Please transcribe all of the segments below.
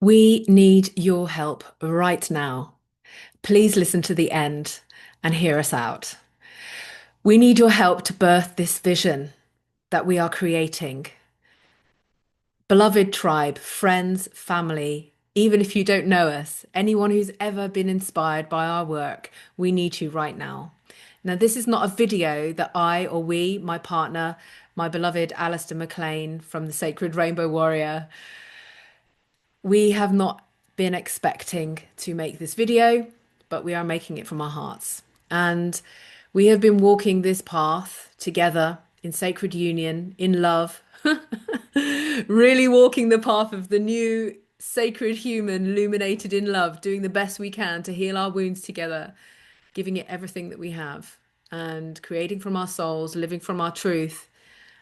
We need your help right now. Please listen to the end and hear us out. We need your help to birth this vision that we are creating. Beloved tribe, friends, family, even if you don't know us, anyone who's ever been inspired by our work, we need you right now. Now, this is not a video that I or we, my partner, my beloved Alistair MacLean from the Sacred Rainbow Warrior, we have not been expecting to make this video, but we are making it from our hearts. And we have been walking this path together in sacred union, in love, really walking the path of the new sacred human, illuminated in love, doing the best we can to heal our wounds together, giving it everything that we have, and creating from our souls, living from our truth,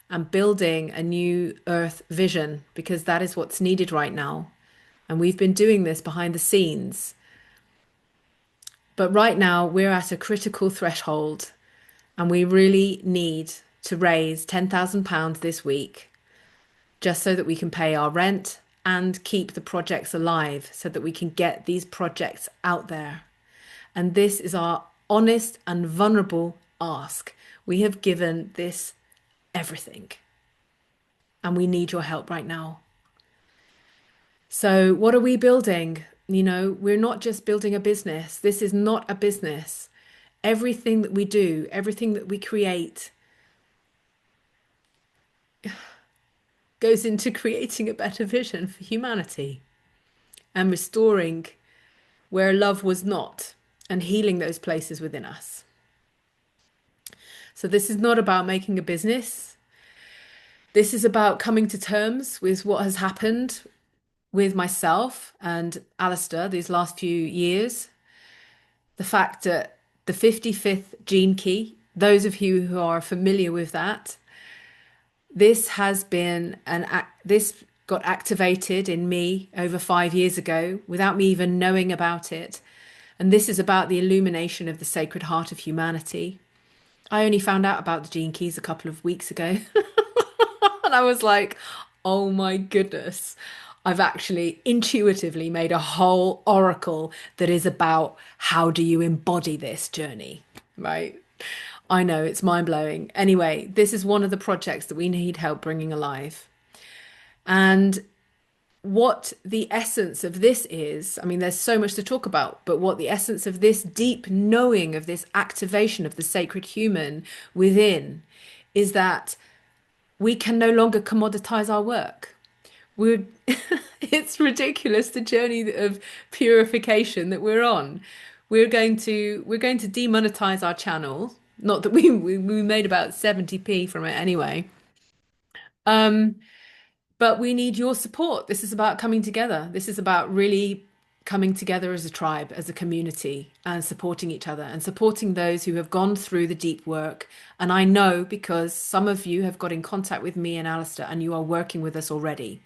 and building a new earth vision, because that is what's needed right now. And we've been doing this behind the scenes. But right now, we're at a critical threshold and we really need to raise £10,000 this week just so that we can pay our rent and keep the projects alive so that we can get these projects out there. And this is our honest and vulnerable ask. We have given this everything and we need your help right now. So, what are we building? We're not just building a business. This is not a business. Everything that we do, everything that we create goes into creating a better vision for humanity and restoring where love was not and healing those places within us. So, this is not about making a business. This is about coming to terms with what has happened with myself and Alistair these last few years. The fact that the 55th gene key, those of you who are familiar with that, this got activated in me over 5 years ago without me even knowing about it. And this is about the illumination of the sacred heart of humanity. I only found out about the gene keys a couple of weeks ago. And I was like, oh my goodness. I've actually intuitively made a whole oracle that is about how do you embody this journey, right? I know it's mind blowing. Anyway, this is one of the projects that we need help bringing alive. And what the essence of this is, I mean, there's so much to talk about, but what the essence of this deep knowing of this activation of the sacred human within is that we can no longer commoditize our work. We're it's ridiculous the journey of purification that we're on. We're going to demonetize our channel. Not that we made about 70p from it anyway. Um, but we need your support. This is about coming together. This is about really coming together as a tribe, as a community, and supporting each other and supporting those who have gone through the deep work. And I know because some of you have got in contact with me and Alistair and you are working with us already.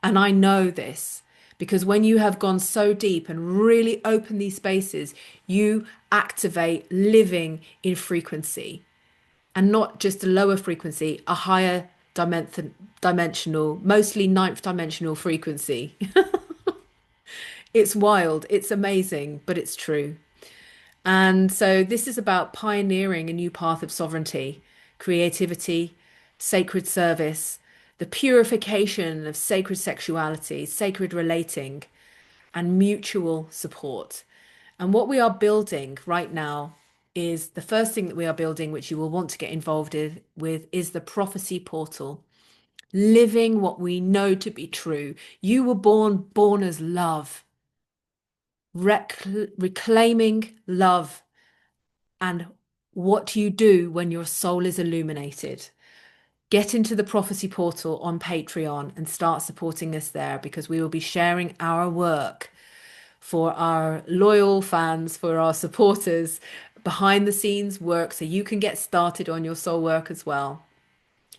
And I know this because when you have gone so deep and really open these spaces, you activate living in frequency and not just a lower frequency, a higher dimensional, mostly ninth dimensional frequency. It's wild, it's amazing, but it's true. And so this is about pioneering a new path of sovereignty, creativity, sacred service, the purification of sacred sexuality, sacred relating, and mutual support. And what we are building right now is the first thing that we are building, which you will want to get involved with, is the prophecy portal. Living what we know to be true. You were born as love, reclaiming love and what you do when your soul is illuminated. Get into the prophecy portal on Patreon and start supporting us there because we will be sharing our work for our loyal fans, for our supporters, behind the scenes work so you can get started on your soul work as well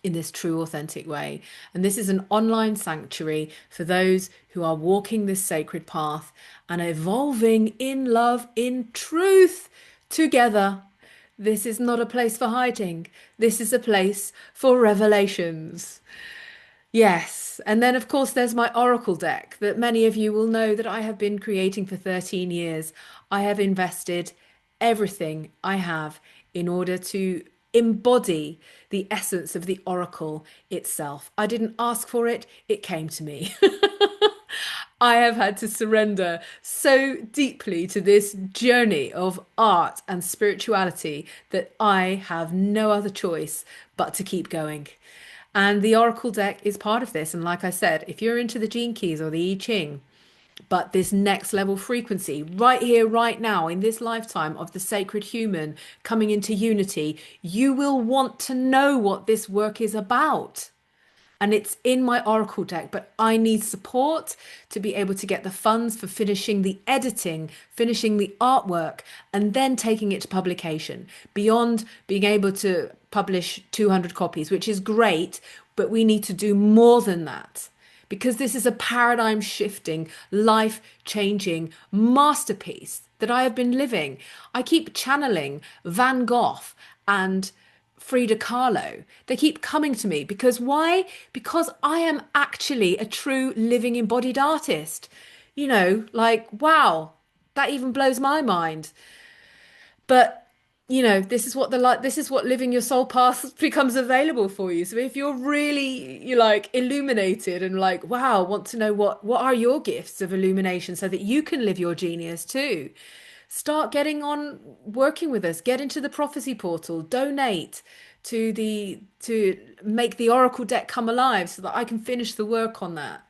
in this true, authentic way. And this is an online sanctuary for those who are walking this sacred path and evolving in love, in truth, together. This is not a place for hiding. This is a place for revelations. Yes. And then, of course, there's my Oracle deck that many of you will know that I have been creating for 13 years. I have invested everything I have in order to embody the essence of the Oracle itself. I didn't ask for it, it came to me. I have had to surrender so deeply to this journey of art and spirituality that I have no other choice but to keep going. And the Oracle deck is part of this. And like I said, if you're into the Gene Keys or the I Ching, but this next level frequency, right here, right now, in this lifetime of the sacred human coming into unity, you will want to know what this work is about. And it's in my Oracle deck, but I need support to be able to get the funds for finishing the editing, finishing the artwork, and then taking it to publication. Beyond being able to publish 200 copies, which is great, but we need to do more than that because this is a paradigm shifting, life changing masterpiece that I have been living. I keep channeling Van Gogh and Frida Kahlo. They keep coming to me because why? Because I am actually a true living embodied artist. Like, wow, that even blows my mind. But this is what this is what living your soul path becomes available for you. So if you're really you like illuminated and like, wow, want to know what are your gifts of illumination so that you can live your genius too. Start getting on working with us. Get into the prophecy portal. Donate to make the Oracle deck come alive so that I can finish the work on that.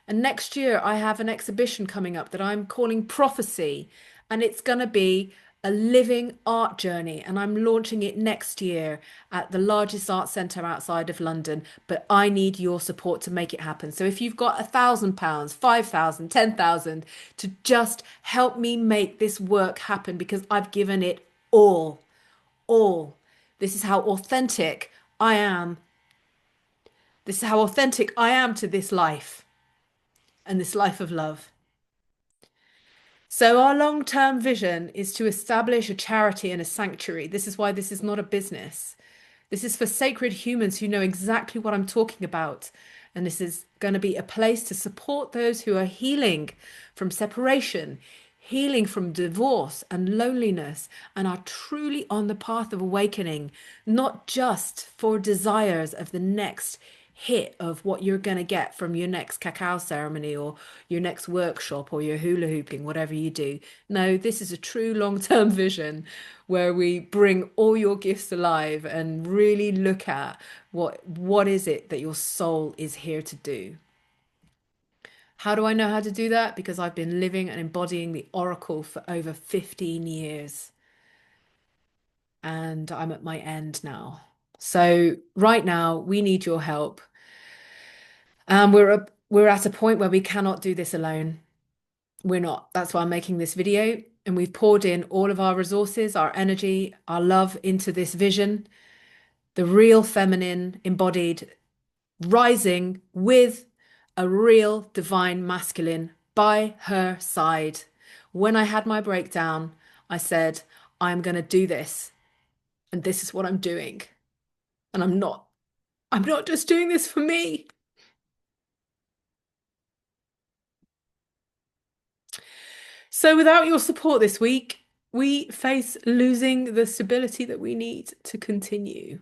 And next year, I have an exhibition coming up that I'm calling Prophecy, and it's going to be a living art journey. And I'm launching it next year at the largest art centre outside of London. But I need your support to make it happen. So if you've got £1,000, 5,000, 10,000 to just help me make this work happen, because I've given it all, all. This is how authentic I am. This is how authentic I am to this life and this life of love. So, our long term vision is to establish a charity and a sanctuary. This is why this is not a business. This is for sacred humans who know exactly what I'm talking about. And this is going to be a place to support those who are healing from separation, healing from divorce and loneliness, and are truly on the path of awakening, not just for desires of the next hit of what you're going to get from your next cacao ceremony or your next workshop or your hula hooping, whatever you do. No, this is a true long-term vision where we bring all your gifts alive and really look at what is it that your soul is here to do. How do I know how to do that? Because I've been living and embodying the Oracle for over 15 years and I'm at my end now. So right now we need your help. We're at a point where we cannot do this alone. We're not. That's why I'm making this video. And we've poured in all of our resources, our energy, our love into this vision, the real feminine embodied rising with a real divine masculine by her side. When I had my breakdown, I said, I'm going to do this. And this is what I'm doing. And I'm not just doing this for me. So without your support this week, we face losing the stability that we need to continue.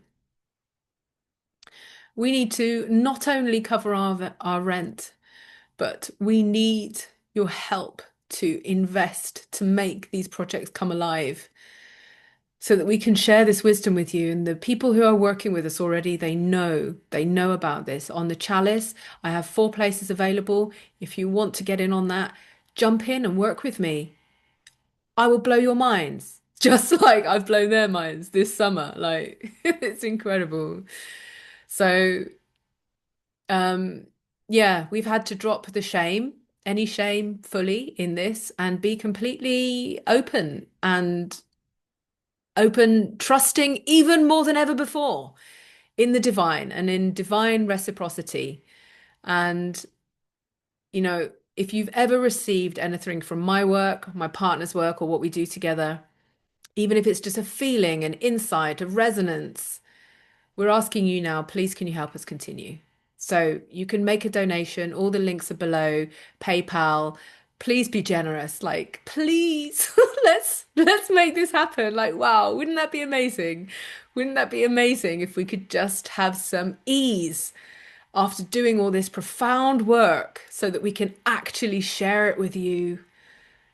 We need to not only cover our rent, but we need your help to invest to make these projects come alive so that we can share this wisdom with you. And the people who are working with us already, they know about this. On the Chalice, I have 4 places available. If you want to get in on that, jump in and work with me. I will blow your minds, just like I've blown their minds this summer. Like, it's incredible. So, um, yeah, we've had to drop the shame, any shame fully in this, and be completely open, trusting even more than ever before in the divine and in divine reciprocity. And, if you've ever received anything from my work, my partner's work, or what we do together, even if it's just a feeling, an insight, a resonance, we're asking you now, please, can you help us continue? So you can make a donation. All the links are below. PayPal. Please be generous. Like, please, let's make this happen. Like, wow, wouldn't that be amazing? Wouldn't that be amazing if we could just have some ease after doing all this profound work so that we can actually share it with you?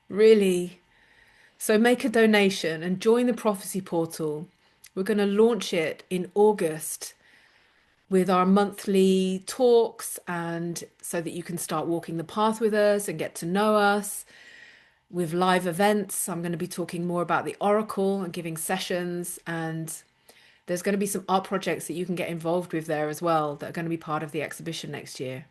Really. So make a donation and join the prophecy portal. We're going to launch it in August with our monthly talks, and so that you can start walking the path with us and get to know us with live events. I'm going to be talking more about the Oracle and giving sessions, and there's going to be some art projects that you can get involved with there as well that are going to be part of the exhibition next year.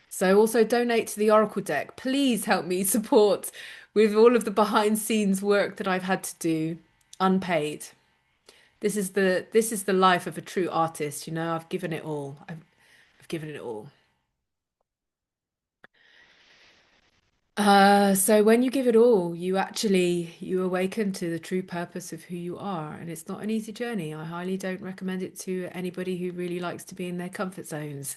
So also donate to the Oracle deck. Please help me support with all of the behind scenes work that I've had to do unpaid. This is the life of a true artist, you know. I've given it all. I've given it all. So when you give it all, you awaken to the true purpose of who you are, and it's not an easy journey. I highly don't recommend it to anybody who really likes to be in their comfort zones.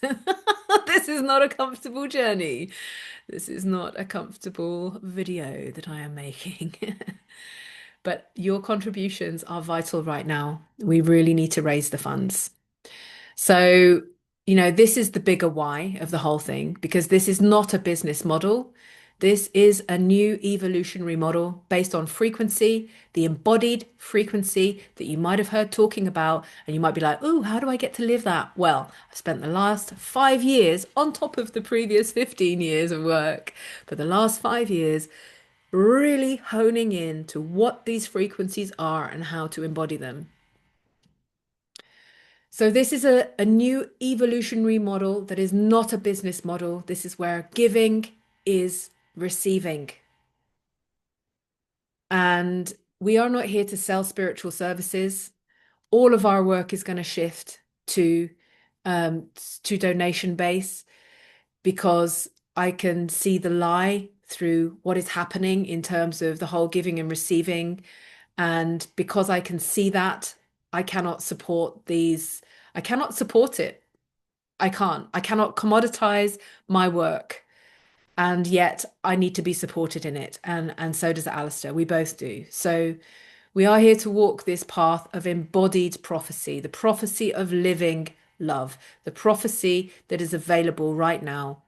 This is not a comfortable journey. This is not a comfortable video that I am making. But your contributions are vital right now. We really need to raise the funds. So, this is the bigger why of the whole thing, because this is not a business model. This is a new evolutionary model based on frequency, the embodied frequency that you might have heard talking about. And you might be like, oh, how do I get to live that? Well, I've spent the last 5 years on top of the previous 15 years of work, but the last 5 years really honing in to what these frequencies are and how to embody them. So this is a new evolutionary model that is not a business model. This is where giving is receiving. And we are not here to sell spiritual services. All of our work is going to shift to donation base, because I can see the lie through what is happening in terms of the whole giving and receiving. And because I can see that, I cannot support these. I cannot support it. I can't. I cannot commoditize my work. And yet I need to be supported in it. And so does Alistair. We both do. So we are here to walk this path of embodied prophecy, the prophecy of living love, the prophecy that is available right now,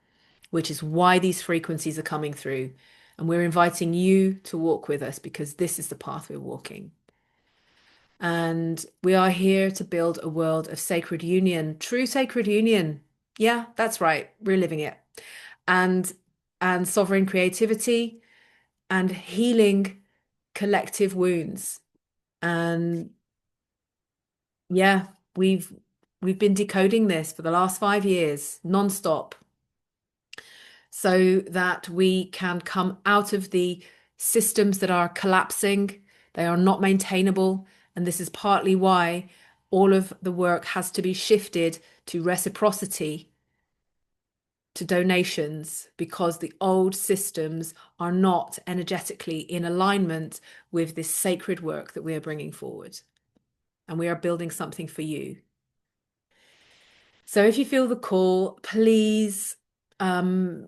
which is why these frequencies are coming through. And we're inviting you to walk with us, because this is the path we're walking. And we are here to build a world of sacred union, true sacred union. Yeah, that's right. We're living it. And sovereign creativity and healing collective wounds. And yeah, we've been decoding this for the last 5 years, non-stop, so that we can come out of the systems that are collapsing. They are not maintainable. And this is partly why all of the work has to be shifted to reciprocity, to donations, because the old systems are not energetically in alignment with this sacred work that we are bringing forward. And we are building something for you. So if you feel the call, please, know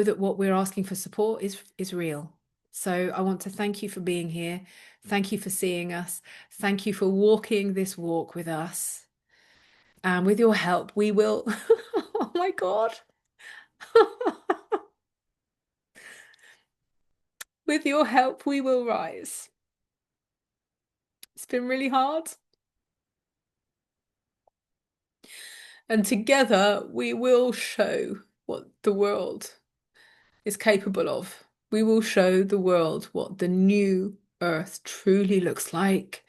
that what we're asking for support is real. So I want to thank you for being here. Thank you for seeing us. Thank you for walking this walk with us. And with your help, we will. Oh my God. With your help, we will rise. It's been really hard. And together, we will show what the world is capable of. We will show the world what the new earth truly looks like,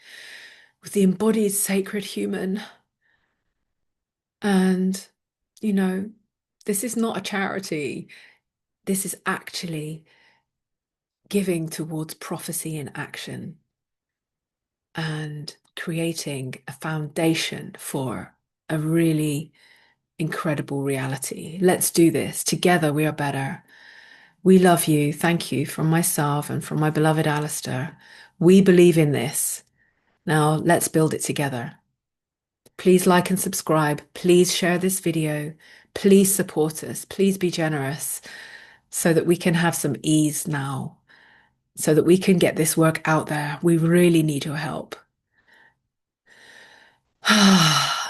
with the embodied sacred human. And, this is not a charity. This is actually giving towards prophecy in action and creating a foundation for a really incredible reality. Let's do this. Together we are better. We love you. Thank you from myself and from my beloved Alistair. We believe in this. Now let's build it together. Please like and subscribe. Please share this video. Please support us. Please be generous so that we can have some ease now, so that we can get this work out there. We really need your help.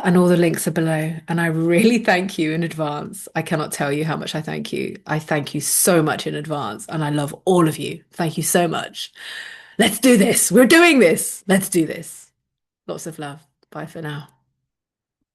And all the links are below. And I really thank you in advance. I cannot tell you how much I thank you. I thank you so much in advance. And I love all of you. Thank you so much. Let's do this. We're doing this. Let's do this. Lots of love. Bye for now.